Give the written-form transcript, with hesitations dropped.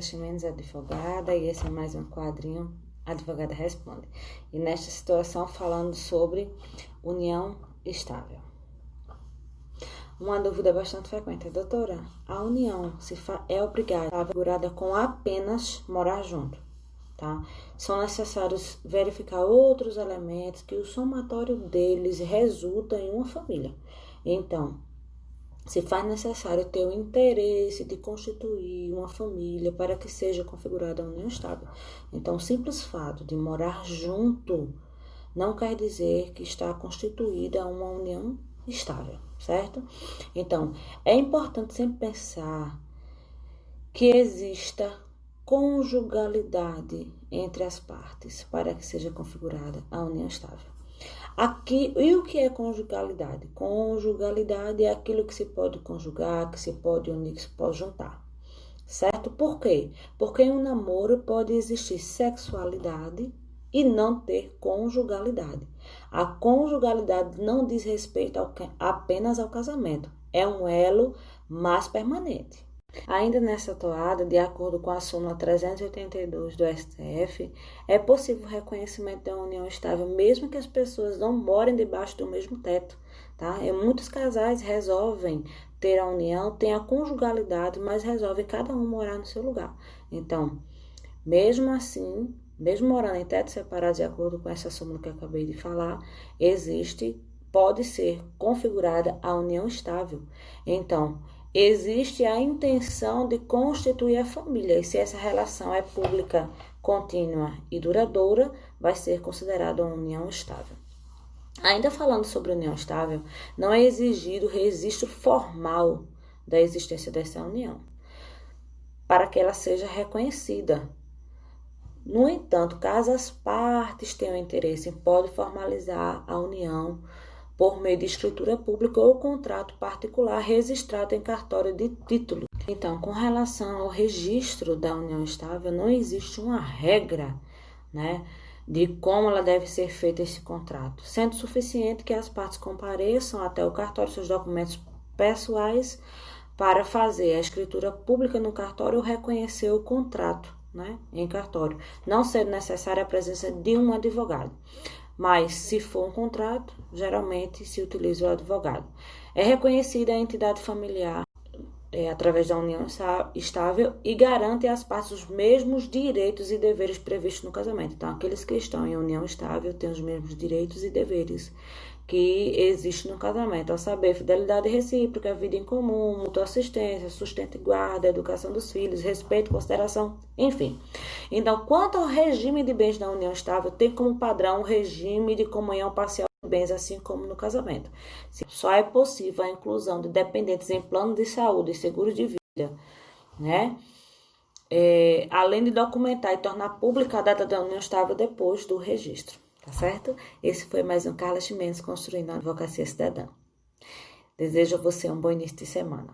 Chimenez, advogada, e esse é mais um quadrinho Advogada Responde. E nesta situação falando sobre união estável. Uma dúvida bastante frequente, doutora, a união é obrigada a figurada com apenas morar junto, tá? São necessários verificar outros elementos que o somatório deles resulta em uma família. Então, se faz necessário ter o interesse de constituir uma família para que seja configurada a união estável. Então, o simples fato de morar junto não quer dizer que está constituída uma união estável, certo? Então, é importante sempre pensar que exista conjugalidade entre as partes para que seja configurada a união estável. Aqui, e o que é conjugalidade? Conjugalidade é aquilo que se pode conjugar, que se pode unir, que se pode juntar, certo? Por quê? Porque em um namoro pode existir sexualidade e não ter conjugalidade. A conjugalidade não diz respeito apenas ao casamento, é um elo mais permanente. Ainda nessa toada, de acordo com a súmula 382 do STF, é possível o reconhecimento da união estável, mesmo que as pessoas não morem debaixo do mesmo teto, tá? Muitos casais resolvem ter a união, têm a conjugalidade, mas resolvem cada um morar no seu lugar. Então, mesmo assim, mesmo morando em teto separado, de acordo com essa súmula que eu acabei de falar, pode ser configurada a união estável. Então, existe a intenção de constituir a família, e se essa relação é pública, contínua e duradoura, vai ser considerada uma união estável. Ainda falando sobre união estável, não é exigido o registro formal da existência dessa união, para que ela seja reconhecida. No entanto, caso as partes tenham interesse, pode formalizar a união por meio de escritura pública ou contrato particular registrado em cartório de título. Então, com relação ao registro da união estável, não existe uma regra, né, de como ela deve ser feita esse contrato, sendo suficiente que as partes compareçam até o cartório seus documentos pessoais para fazer a escritura pública no cartório ou reconhecer o contrato, né, em cartório, não sendo necessária a presença de um advogado. Mas, se for um contrato, geralmente se utiliza o advogado. É reconhecida a entidade familiar através da união estável e garante às partes os mesmos direitos e deveres previstos no casamento. Então, aqueles que estão em união estável têm os mesmos direitos e deveres que existem no casamento, a saber, fidelidade recíproca, vida em comum, mútua assistência, sustento e guarda, educação dos filhos, respeito, consideração, enfim. Então, quanto ao regime de bens da união estável, tem como padrão o regime de comunhão parcial de bens, assim como no casamento. Só é possível a inclusão de dependentes em plano de saúde e seguro de vida, né? Além de documentar e tornar pública a data da união estável depois do registro. Tá certo? Esse foi mais um Carla Chimenez construindo a advocacia cidadã. Desejo a você um bom início de semana.